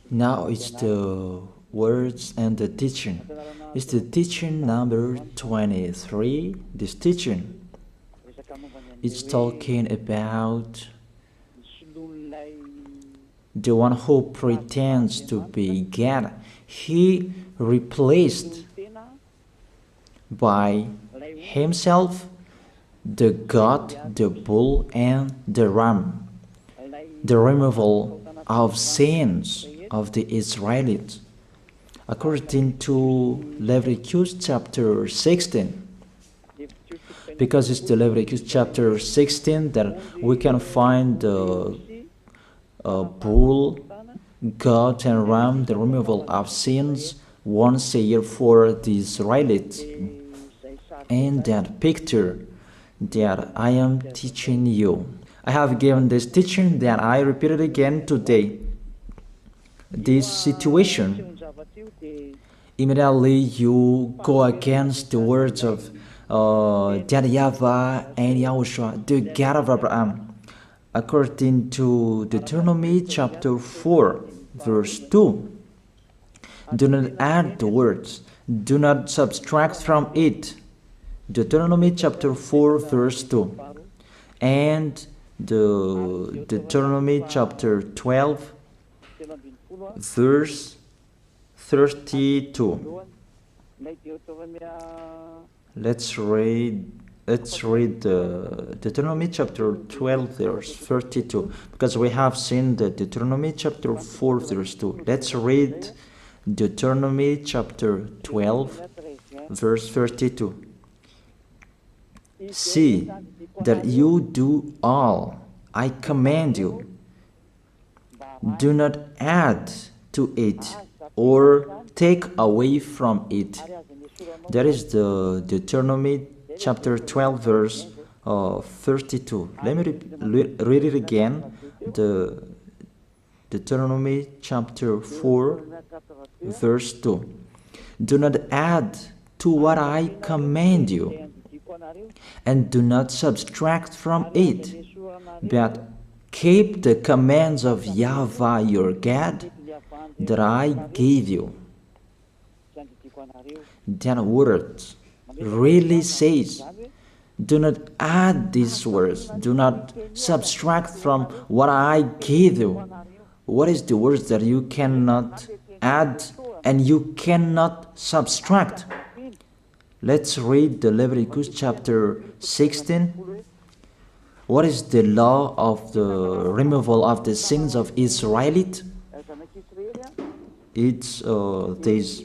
Now it's the words and the teaching. It's the teaching number 23. This teaching is talking about the one who pretends to be God. He replaced by himself the goat, the bull, and the ram. The removal of sins of the Israelites, according to Leviticus chapter 16. Because it's the Leviticus chapter 16 that we can find the bull, goat, and ram, the removal of sins once a year for the Israelites. And that picture that I am teaching you, I have given this teaching that I repeated again today. This situation, immediately you go against the words of YAHVAH and YAHOSHUAH, the God of Abraham, according to Deuteronomy chapter 4, verse 2. Do not add the words, do not subtract from it. Deuteronomy chapter 4, verse 2. And the Deuteronomy chapter 12, verse 32. Let's read the Deuteronomy chapter 12, verse 32, because we have seen the Deuteronomy chapter 4, verse 2. Let's read Deuteronomy chapter 12, verse 32. See that you do all I command you. Do not add to it or take away from it. That is the Deuteronomy chapter 12, verse 32. Let me read it again. The Deuteronomy chapter 4, verse 2. Do not add to what I command you, and do not subtract from it, but keep the commands of YAHVAH your God that I gave you. That word really says, do not add these words, do not subtract from what I gave you. What is the words that you cannot add and you cannot subtract? Let's read the Leviticus chapter 16. What is the law of the removal of the sins of Israelite? It's this.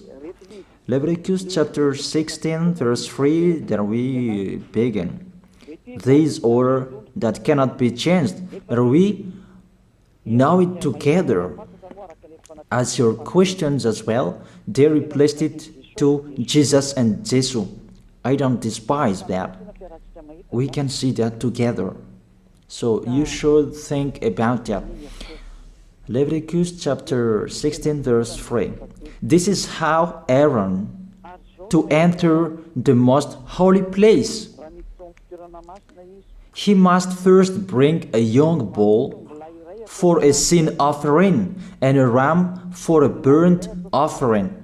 Leviticus chapter 16, verse 3, that we begin. These order that cannot be changed, but we know it together. As your questions as well, they replaced it to Jesus and Jesus. I don't despise that. We can see that together. So you should think about that. Leviticus chapter 16, verse 3. This is how Aaron to enter the most holy place. He must first bring a young bull for a sin offering and a ram for a burnt offering.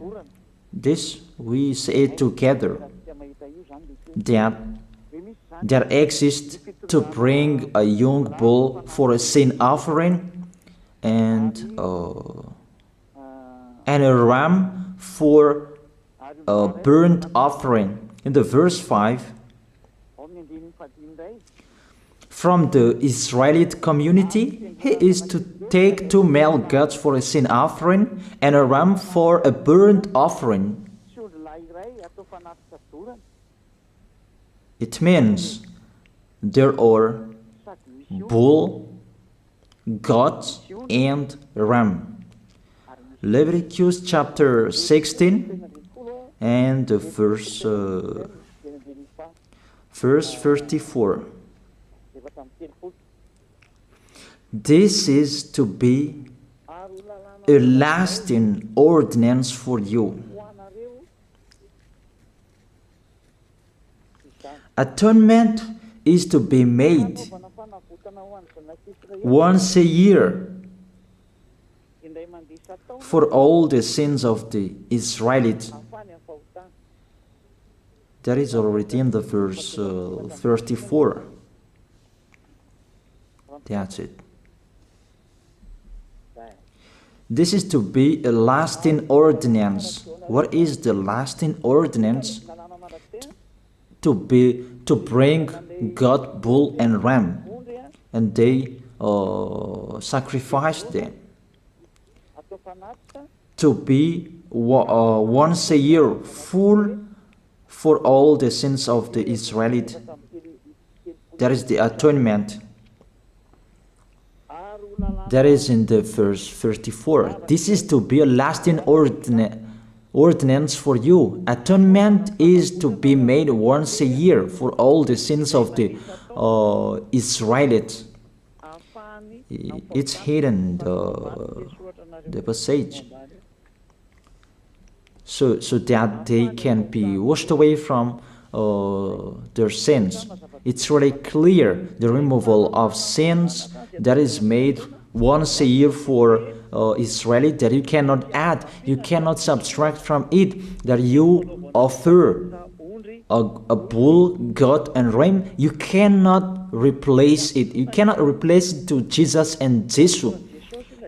This we say together, that exists to bring a young bull for a sin offering and a ram for a burnt offering. In the verse 5, from the Israelite community, he is to take 2 male goats for a sin offering and a ram for a burnt offering. It means there are bull, goat, and ram. Leviticus chapter 16 and the verse 34. This is to be a lasting ordinance for you. Atonement is to be made once a year for all the sins of the Israelites. That is already in the verse 34. That's it. This is to be a lasting ordinance. What is the lasting ordinance? To bring God, bull and ram, and they sacrificed them. To be once a year full for all the sins of the Israelites. That is the atonement. That is in the verse 34. This is to be a lasting ordinance for you. Atonement is to be made once a year for all the sins of the Israelites. It's hidden, the passage. So that they can be washed away from their sins. It's really clear, the removal of sins that is made once a year for Israeli, that you cannot add, you cannot subtract from it, that you offer a bull, goat and ram, you cannot replace it. You cannot replace it to Jesus and Jesus.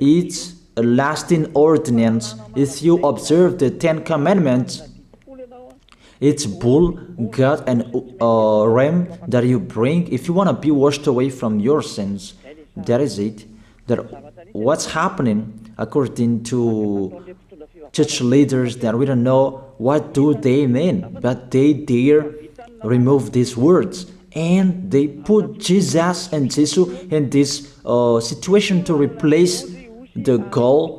It's a lasting ordinance. If you observe the 10 Commandments, it's bull, goat and ram that you bring if you want to be washed away from your sins. That is it. That what's happening according to church leaders, that we don't know what do they mean, but they dare remove these words and they put Jesus and Jesus in this situation to replace the God,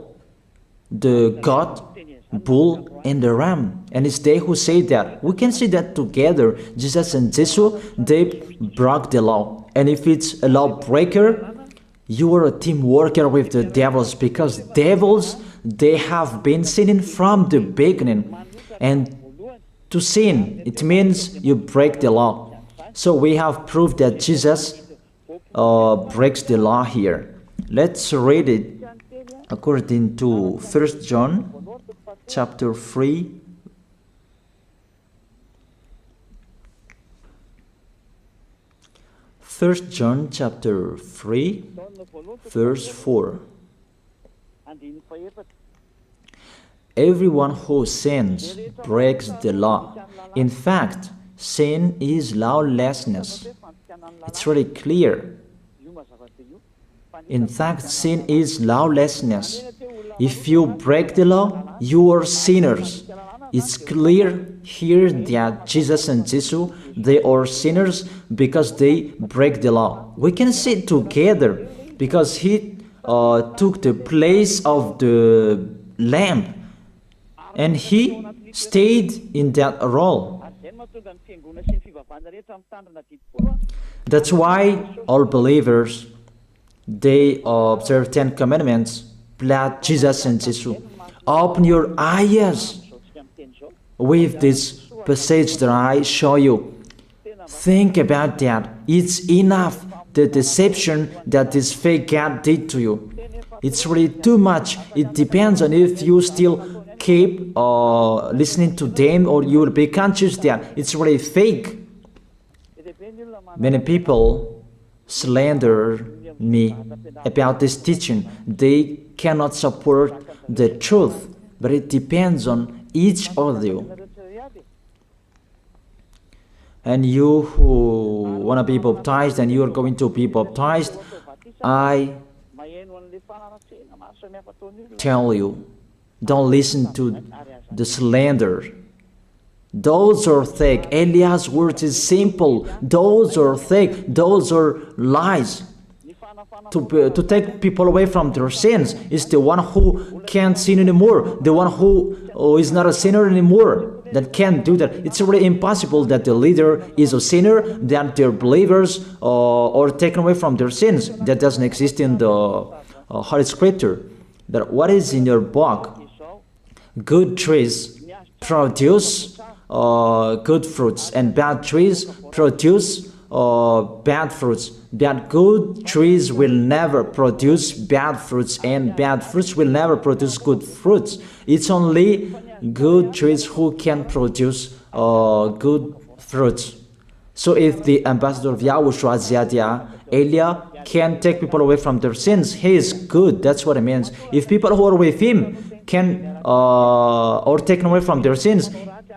bull and the ram. And it's they who say that. We can see that together, Jesus and Jesus, they broke the law. And if it's a lawbreaker, you are a team worker with the devils, because devils, they have been sinning from the beginning. And to sin, it means you break the law. So we have proof that Jesus breaks the law here. Let's read it according to 1 John chapter 3. First John chapter 3, verse 4. Everyone who sins breaks the law. In fact, sin is lawlessness. It's really clear. In fact, sin is lawlessness. If you break the law, you are sinners. It's clear here that Jesus and Jesus, they are sinners because they break the law. We can see it together because he took the place of the lamb and he stayed in that role. That's why all believers, they observe 10 Commandments, blood, Jesus and Jesus. Open your eyes with this passage that I show you. Think about that. It's enough, the deception that this fake God did to you. It's really too much. It depends on if you still keep listening to them, or you will be conscious that it's really fake. Many people slander me about this teaching. They cannot support the truth, but it depends on each of you. And you who want to be baptized and you are going to be baptized, I tell you, don't listen to the slander. Those are fake. Eliah's words is simple. Those are fake. Those are lies. To take people away from their sins is the one who can't sin anymore. The one who is not a sinner anymore, that can't do that. It's really impossible that the leader is a sinner, that their believers are taken away from their sins. That doesn't exist in the Holy Scripture. That what is in your book? Good trees produce good fruits, and bad trees produce bad fruits. That good trees will never produce bad fruits, and bad fruits will never produce good fruits. It's only good trees who can produce good fruits. So if the ambassador of Yahushua, Ziyadiyah, Elia, can take people away from their sins, he is good. That's what it means. If people who are with him can or taken away from their sins,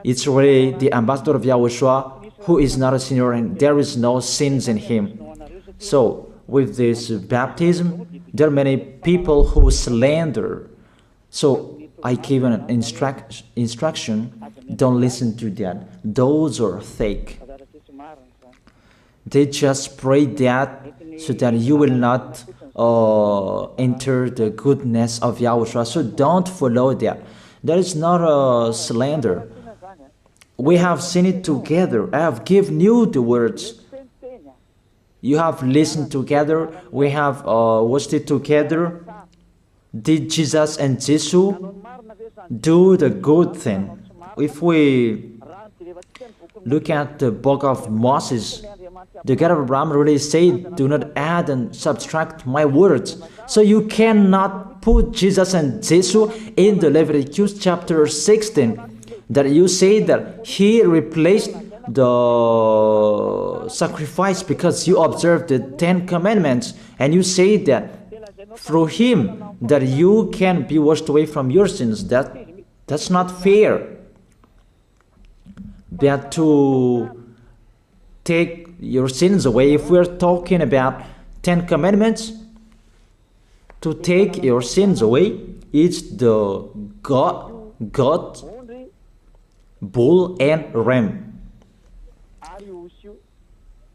it's really the ambassador of Yahushua who is not a sinner, and there is no sins in him. So with this baptism, there are many people who slander. So I give an instruction, don't listen to that. Those are fake. They just pray that so that you will not enter the goodness of Yahushua. So don't follow that. That is not a slander. We have seen it together. I have given you the words. You have listened together. We have watched it together. Did Jesus and Jesus do the good thing? If we look at the book of Moses, the God of Abraham really said, do not add and subtract my words. So you cannot put Jesus and Jesus in the Leviticus chapter 16. That you say that he replaced the sacrifice because you observed the 10 commandments, and you say that through him that you can be washed away from your sins. That's not fair. But to take your sins away, if we're talking about 10 commandments, to take your sins away, it's the God, bull and ram.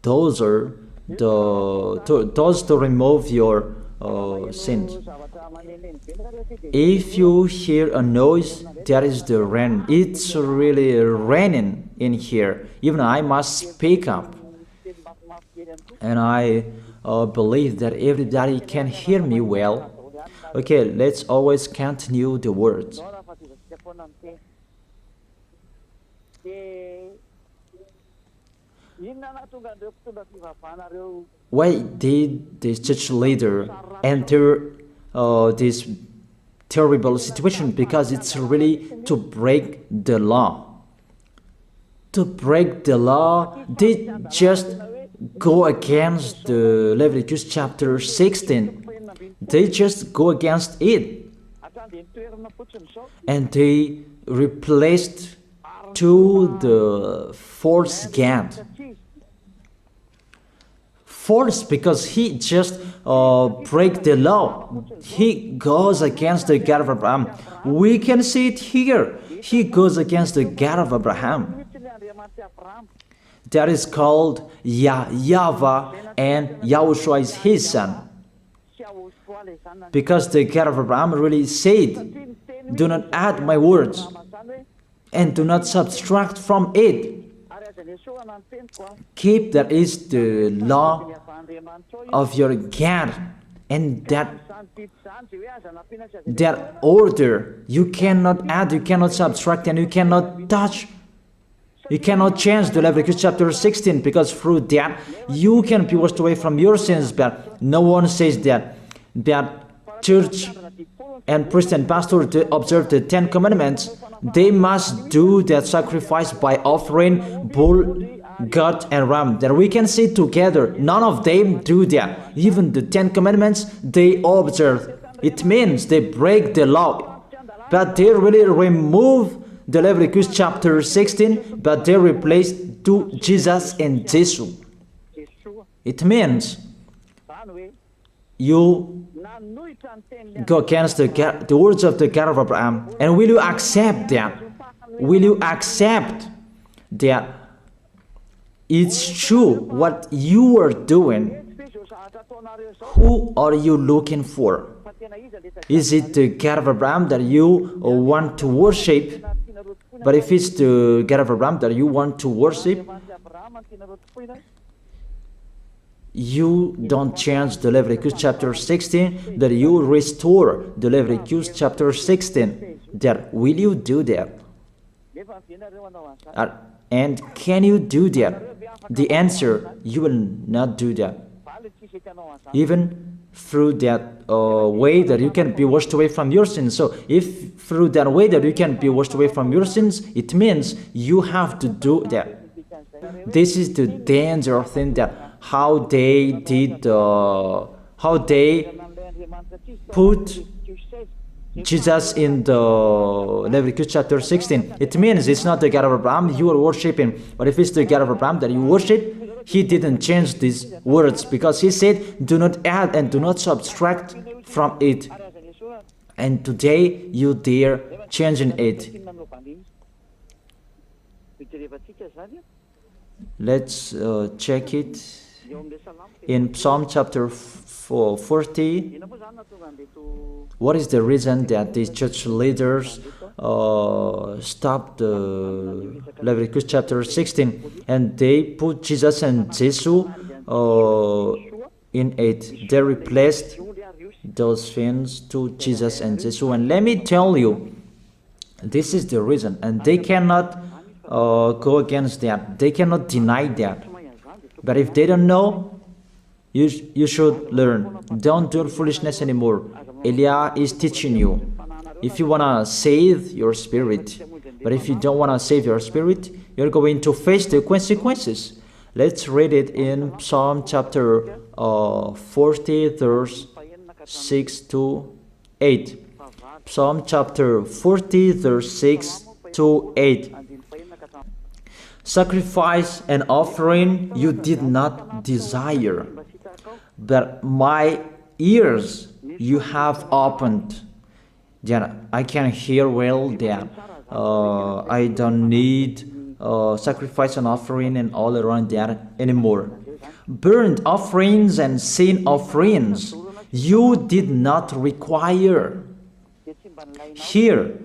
Those are those to remove your sins. If you hear a noise, that is the rain. It's really raining in here. Even I must speak up, and I believe that everybody can hear me well. Okay, let's always continue the words. Why did this church leader enter this terrible situation? Because it's really to break the law. To break the law, they just go against the Leviticus chapter 16. They just go against it. And they replaced to the false God. False because he just break the law. He goes against the God of Abraham. We can see it here. He goes against the God of Abraham. That is called YAHVAH, and YAHOSHUAH is his son. Because the God of Abraham really said, do not add my words and do not subtract from it. Keep, that is the law of your God, and that order. You cannot add, you cannot subtract, and you cannot touch. You cannot change the Leviticus chapter 16, because through that you can be washed away from your sins. But no one says that church and priest and pastor to observe the 10 commandments, they must do that sacrifice by offering bull, goat, and ram. That we can see together. None of them do that. Even the 10 commandments they observe. It means they break the law. But they really remove the Leviticus chapter 16, but they replace to Jesus and Jesus. It means you go against the words of the God of Abraham. And will you accept that? Will you accept that it's true what you are doing? Who are you looking for? Is it the God of Abraham that you want to worship? But if it's the God of Abraham that you want to worship, you don't change the Leviticus chapter 16, that you restore the Leviticus chapter 16. That will you do that? And can you do that? The answer, you will not do that. Even through that way that you can be washed away from your sins. So if through that way that you can be washed away from your sins, it means you have to do that. This is the danger thing, that how they did, how they put Jesus in the Leviticus chapter 16. It means it's not the God of Abraham you are worshiping, but if it's the God of Abraham that you worship, he didn't change these words, because he said, do not add and do not subtract from it. And today you dare changing it. Let's check it in Psalm chapter 40. What is the reason that these church leaders stopped the Leviticus chapter 16 and they put Jesus and Jesus in it? They replaced those things to Jesus and Jesus. And let me tell you, this is the reason, and they cannot go against that. They cannot deny that. But if they don't know, you should learn. Don't do foolishness anymore. Elia is teaching you. If you want to save your spirit, but if you don't want to save your spirit, you're going to face the consequences. Let's read it in Psalm chapter 40, verse 6 to 8. Psalm chapter 40, verse 6 to 8. Sacrifice and offering you did not desire, but my ears you have opened. Then I can hear well that I don't need sacrifice and offering and all around that anymore. Burnt offerings and sin offerings you did not require. Here,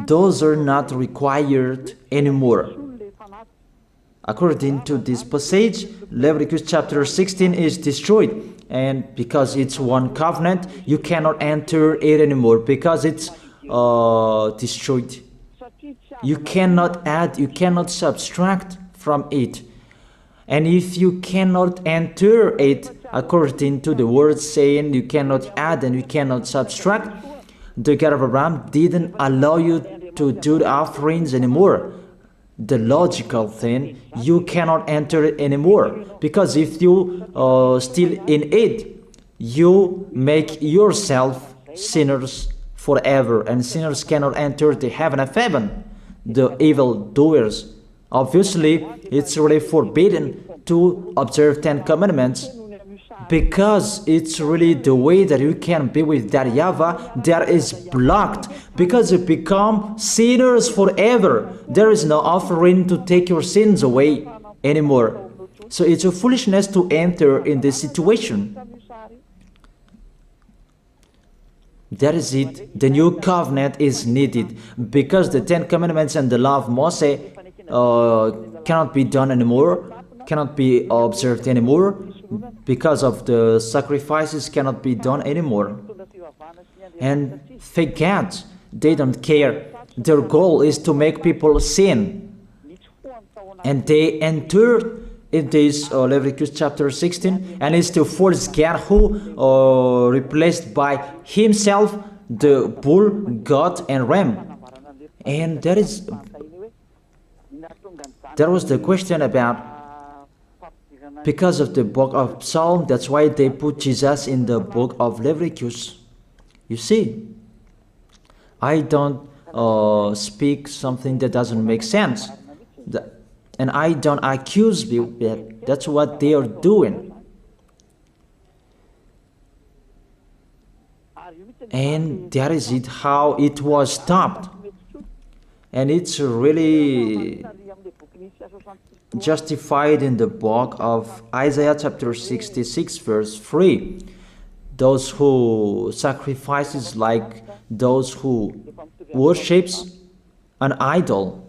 those are not required anymore. According to this passage, Leviticus chapter 16 is destroyed. And because it's one covenant, you cannot enter it anymore because it's destroyed. You cannot add, you cannot subtract from it. And if you cannot enter it according to the word saying you cannot add and you cannot subtract, the God of Abraham didn't allow you to do the offerings anymore. The logical thing, you cannot enter it anymore, because if you still in it, you make yourself sinners forever, and sinners cannot enter the heaven of heaven, the evil doers. Obviously, it's really forbidden to observe 10 commandments, because it's really the way that you can be with that YAHVAH that is blocked, because you become sinners forever. There is no offering to take your sins away anymore. So it's a foolishness to enter in this situation. That is it. The new covenant is needed, because the 10 commandments and the law of Moses cannot be done anymore, cannot be observed anymore, because of the sacrifices cannot be done anymore. And fake gods, they don't care. Their goal is to make people sin. And they enter in this Leviticus chapter 16, and it's to force God, who replaced by himself the bull, goat, and ram. And there was the question about, because of the book of Psalm, that's why they put Jesus in the book of Leviticus. You see, I don't speak something that doesn't make sense. And I don't accuse people that that's what they are doing. And that is it, how it was stopped. And it's really justified in the book of Isaiah chapter 66 verse 3. Those who sacrifices like those who worships an idol.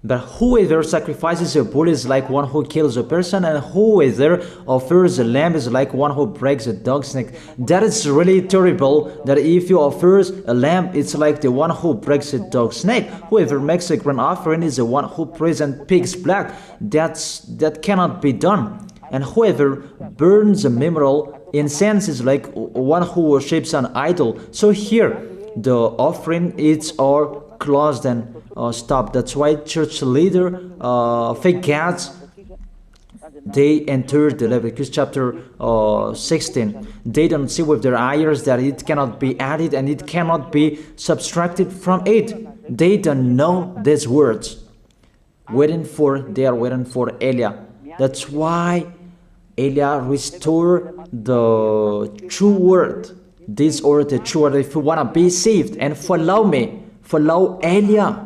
But whoever sacrifices a bull is like one who kills a person, and whoever offers a lamb is like one who breaks a dog's neck. That is really terrible, that if you offer a lamb, it's like the one who breaks a dog's neck. Whoever makes a grain offering is the one who presents pig's blood. That cannot be done. And whoever burns a memorial incense is like one who worships an idol. So here, the offering is all closed and stopped. That's why church leader forgets they entered the Leviticus chapter 16. They don't see with their eyes that it cannot be added and it cannot be subtracted from it. They don't know these words. They are waiting for Eliah. That's why Eliah restored the true word. This or the true word. If you want to be saved and follow me, follow Eliah.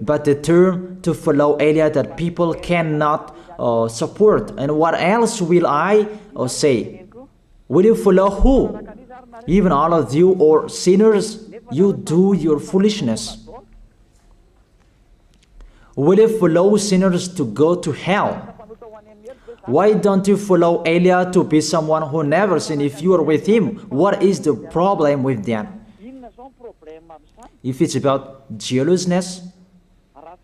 But the term to follow Eliah that people cannot support. And what else will I say? Will you follow who? Even all of you or sinners, you do your foolishness. Will you follow sinners to go to hell? Why don't you follow Eliah to be someone who never sinned if you are with him? What is the problem with that? If it's about jealousness,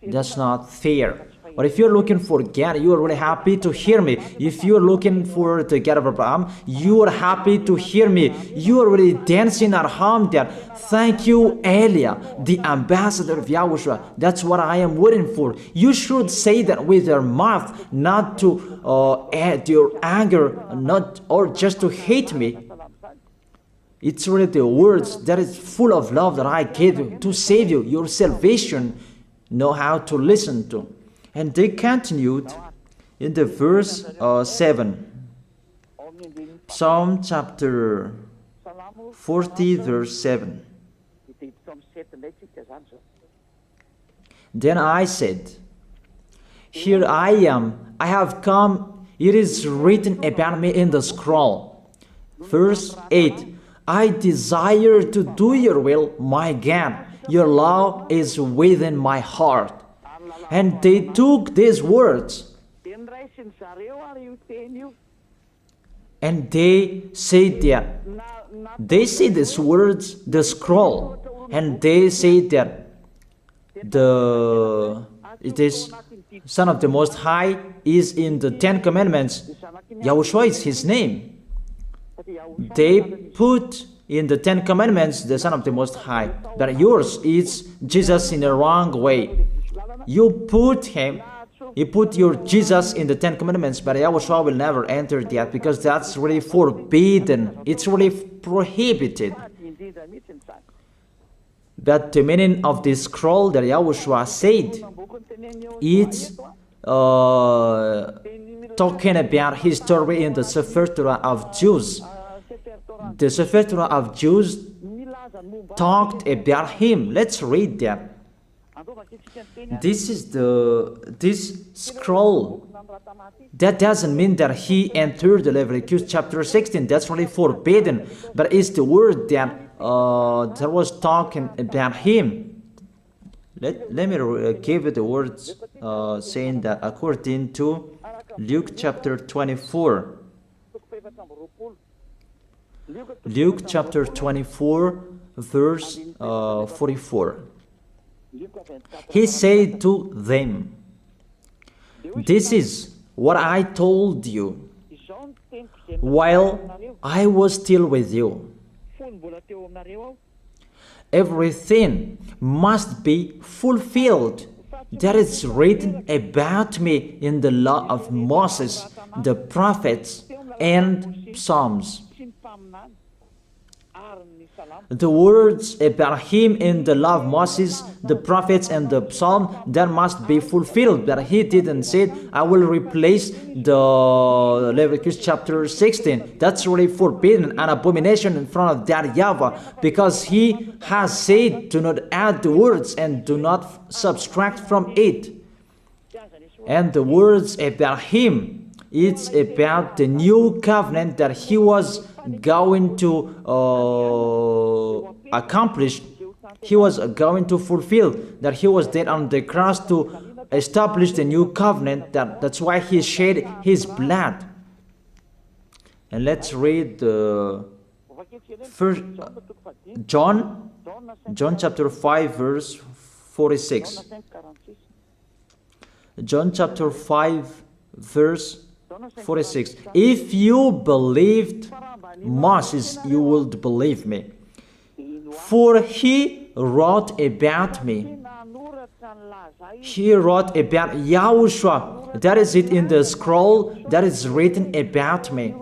that's not fair. But if you're looking for God, you are really happy to hear me. If you're looking for the God of Abraham, you are happy to hear me. You are really dancing at home there. Thank you, Eliah, the ambassador of Yahushua. That's what I am waiting for. You should say that with your mouth, not to add your anger, not or just to hate me. It's really the words that is full of love that I gave you to save you. Your salvation, know how to listen to. And they continued in the verse 7. Psalm chapter 40 verse 7. Then I said, here I am, I have come, it is written about me in the scroll. Verse 8. I desire to do your will, my God. Your law is within my heart. And they took these words and they said that they see these words, the scroll, and they say that it is Son of the Most High is in the 10 Commandments. Yahushua is his name. They put in the 10 Commandments the Son of the Most High, but yours is Jesus in a wrong way. You put your Jesus in the 10 Commandments, but Yahushua will never enter that because that's really forbidden. It's really prohibited. But the meaning of this scroll that Yahushua said, it's talking about his story in the Sefer Torah of Jews. The Sefer Torah of Jews talked about him. Let's read that. This scroll. That doesn't mean that he entered the Leviticus chapter 16. That's really forbidden. But it's the word that was talking about him. Let me give you the words saying that according to Luke chapter 24. Luke chapter 24 verse 44. He said to them, this is what I told you while I was still with you. Everything must be fulfilled that is written about me in the law of Moses, the prophets, and Psalms. The words about him in the law of Moses, the prophets, and the psalm, that must be fulfilled. But he didn't say, I will replace the Leviticus chapter 16. That's really forbidden, an abomination in front of that YAHVAH, because he has said, do not add the words and do not subtract from it. And the words about him, it's about the new covenant that he was going to accomplish He was going to fulfill that. He was dead on the cross to establish the new covenant. That's why he shed his blood. And let's read the first John chapter 5 verse 46. John chapter 5 verse 46. If you believed Moses, you would believe me, for he wrote about me. He wrote about YAHOSHUAH. That is it in the scroll that is written about me.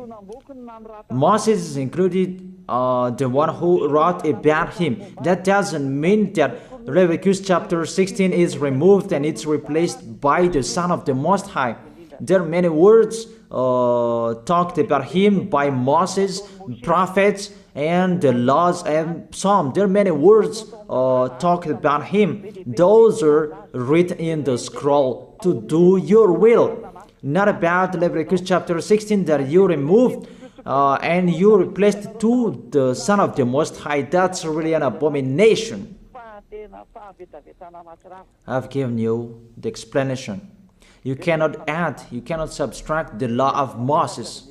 Moses is included, the one who wrote about him. That doesn't mean that Leviticus chapter 16 is removed and it's replaced by the Son of the Most High. There are many words talked about him by Moses, prophets, and the laws and Psalm. There are many words talked about him. Those are written in the scroll to do your will. Not about Leviticus chapter 16 that you removed and you replaced it to the Son of the Most High. That's really an abomination. I've given you the explanation. You cannot add, you cannot subtract the law of Moses.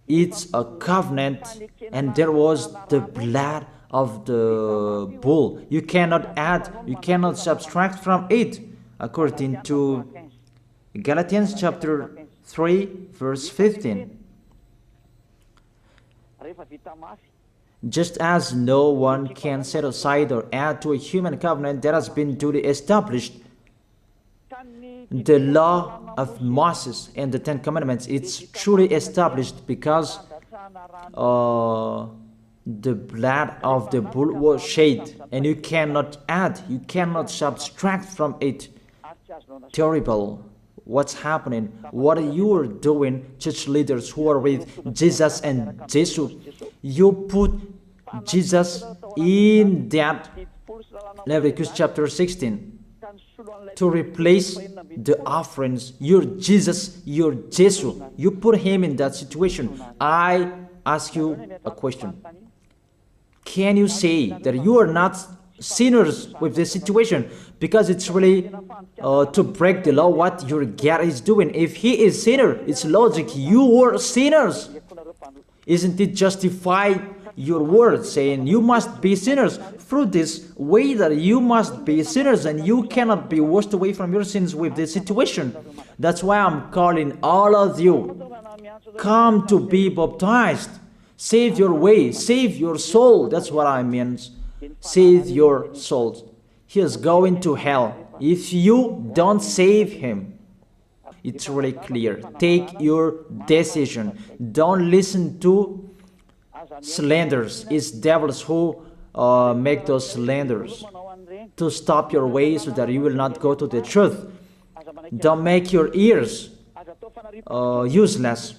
It's a covenant, and there was the blood of the bull. You cannot add, you cannot subtract from it, according to Galatians chapter 3 verse 15. Just as no one can set aside or add to a human covenant that has been duly established, the law of Moses and the Ten Commandments, it's truly established because the blood of the bull was shed, and you cannot add, you cannot subtract from it. Terrible. What's happening? What you are doing, church leaders who are with Jesus and Jesus? You put Jesus in that Leviticus chapter 16 to replace the offerings. You're Jesus, you're Jesus. You put him in that situation. I ask you a question. Can you say that you are not sinners with this situation? Because it's really to break the law what your God is doing. If he is sinner, it's logic. You are sinners. Isn't it justify your word saying you must be sinners through this way that you must be sinners and you cannot be washed away from your sins with this situation? That's why I'm calling all of you, come to be baptized. Save your way, save your soul. That's what I mean. Save your souls. He is going to hell if you don't save him. It's really clear. Take your decision. Don't listen to slanders. It's devils who make those slanders to stop your way so that you will not go to the truth. Don't make your ears useless.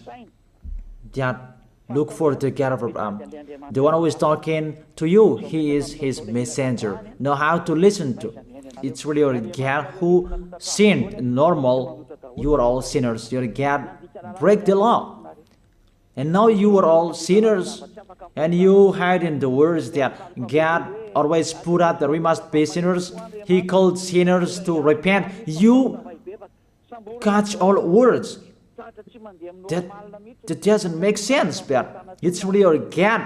Look for the God of Abraham. The one who is talking to you, he is his messenger. Know how to listen to. It's really your God who sinned. Normal, you are all sinners. Your God break the law. And now you are all sinners. And you hide in the words that God always put out that we must be sinners. He called sinners to repent. You catch all words. That doesn't make sense, but it's really your God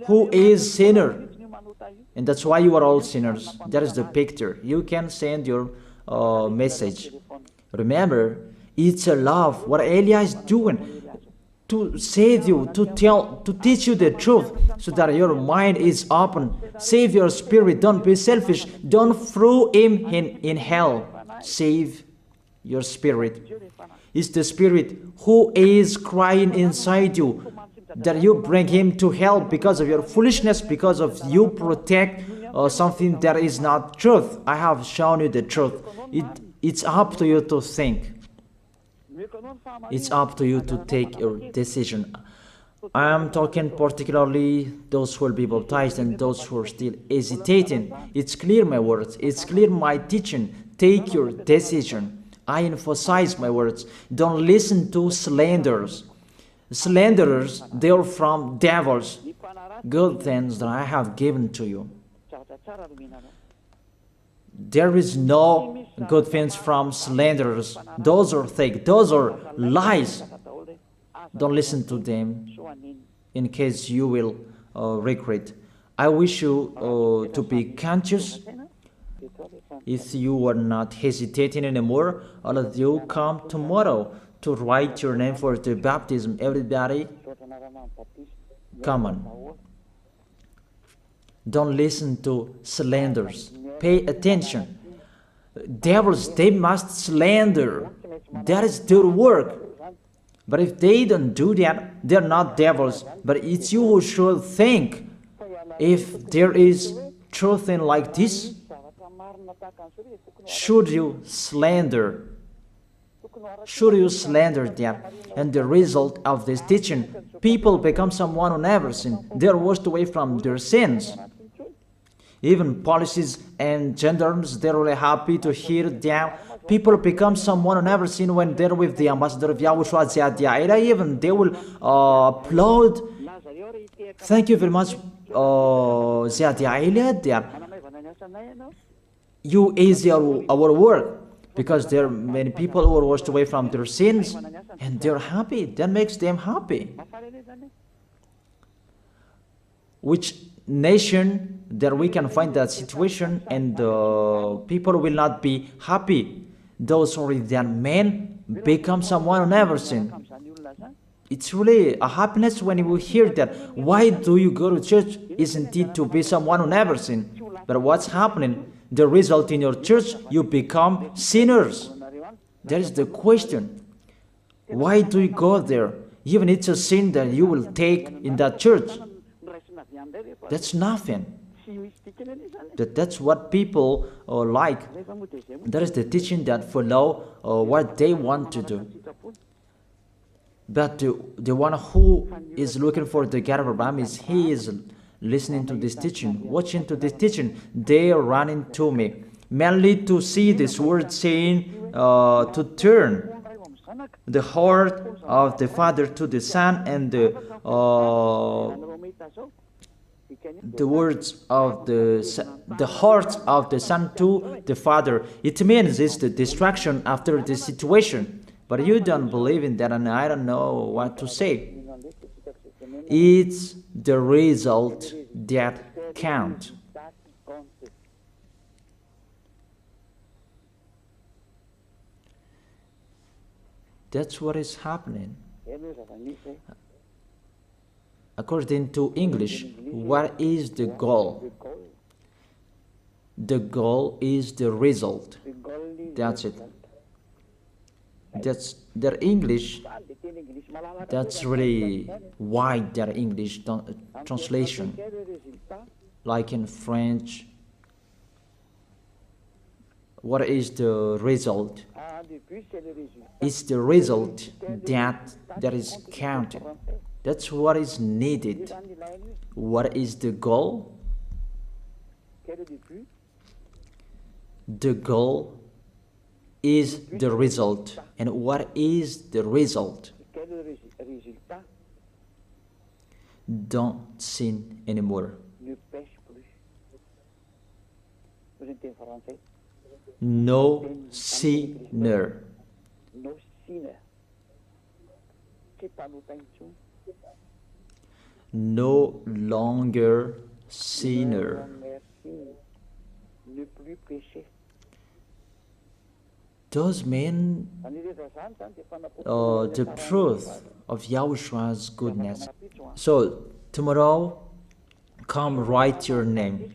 who is sinner. And that's why you are all sinners. That is the picture. You can send your message. Remember, it's a love. What Elia is doing to save you, to teach you the truth, so that your mind is open. Save your spirit. Don't be selfish. Don't throw him in hell. Save your spirit. It's the spirit who is crying inside you, that you bring him to hell because of your foolishness, because of you protect something that is not truth. I have shown you the truth. It's up to you to think. It's up to you to take your decision. I am talking particularly those who will be baptized and those who are still hesitating. It's clear my words. It's clear my teaching. Take your decision. I emphasize my words. Don't listen to slanders. Slanderers, they are from devils. Good things that I have given to you. There is no good things from slanderers. Those are fake. Those are lies. Don't listen to them in case you will regret. I wish you to be conscious. If you are not hesitating anymore, all of you come tomorrow to write your name for the baptism. Everybody, come on. Don't listen to slanders. Pay attention. Devils, they must slander. That is their work. But if they don't do that, they're not devils. But it's you who should think. If there is truth in like this, should you slander? Should you slander them? And the result of this teaching, people become someone who never sinned. They are washed away from their sins. Even policies and gendarmes, they're really happy to hear them. People become someone who never sinned when they're with the ambassador of YAHVAH. Even they will applaud. Thank you very much, you easy our work, because there are many people who are washed away from their sins and they're happy. That makes them happy. Which nation that we can find that situation and people will not be happy? Those who that men become someone who never sinned. It's really a happiness when you hear that. Why do you go to church? Isn't it to be someone who never sinned? But what's happening? The result in your church, you become sinners. That is the question. Why do you go there? Even it's a sin that you will take in that church. That's nothing. That's what people like. That is the teaching that follow what they want to do. But the one who is looking for the God of Abraham he is listening to this teaching, watching to this teaching. They are running to me, mainly to see this word saying to turn the heart of the Father to the Son, and the words of the heart of the Son to the Father. It means it's the distraction after the situation. But you don't believe in that, and I don't know what to say. It's the result that counts. That's what is happening. According to English, what is the goal? The goal is the result. That's it. That's their English. That's really wide, their English translation. Like in French, what is the result? It's the result that is counted. That's what is needed. What is the goal? The goal is the result. And what is the result? Don't sin anymore. No sinner. No longer sinner. Those men, the truth of Yahoshua's goodness. So tomorrow, come write your name.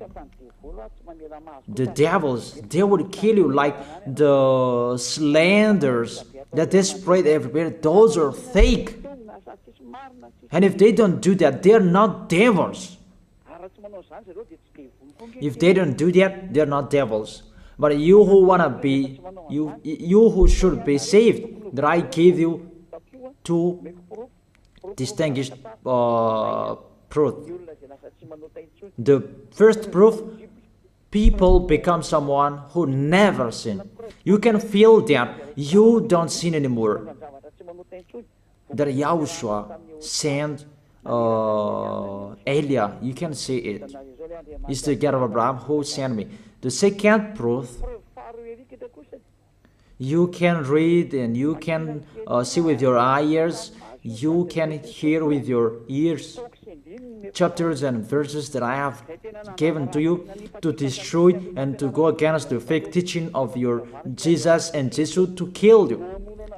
The devils, they will kill you like the slanders that they spread everywhere. Those are fake. And if they don't do that, they're not devils. If they don't do that, they're not devils. But you who wanna be, you who should be saved, that I give you two distinguished proof. The first proof, people become someone who never sin. You can feel that you don't sin anymore. that Yahushua sent Elia. You can see it. It's the God of Abraham who sent me. The second proof, you can read and you can see with your ears, you can hear with your ears, chapters and verses that I have given to you to destroy and to go against the fake teaching of your Jesus and Jesus to kill you.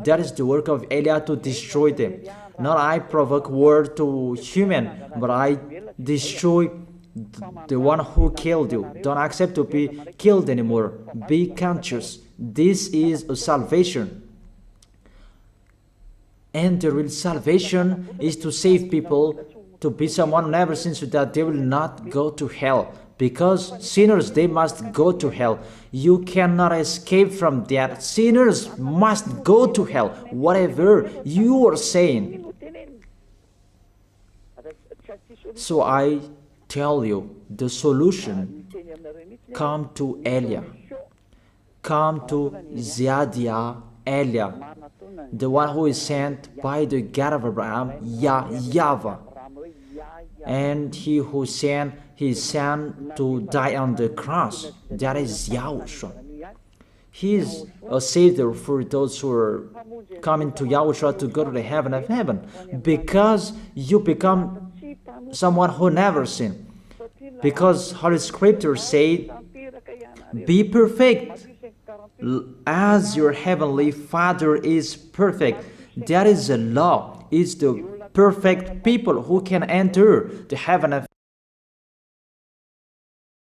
That is the work of Elia, to destroy them. Not I provoke war to human, but I destroy the one who killed you. Don't accept to be killed anymore. Be conscious. This is a salvation. And the real salvation is to save people, to be someone who never sins, so that they will not go to hell. Because sinners, they must go to hell. You cannot escape from that. Sinners must go to hell, whatever you are saying. So I tell you, the solution, come to Elia. Come to Ziadia Elia, the one who is sent by the God of Abraham, YAHVAH. And he who sent his son to die on the cross, that is Yahushua. He is a savior for those who are coming to Yahushua to go to the heaven of heaven, because you become someone who never sinned. Because Holy Scripture said, be perfect as your heavenly Father is perfect. That is the law. It's the perfect people who can enter the heaven of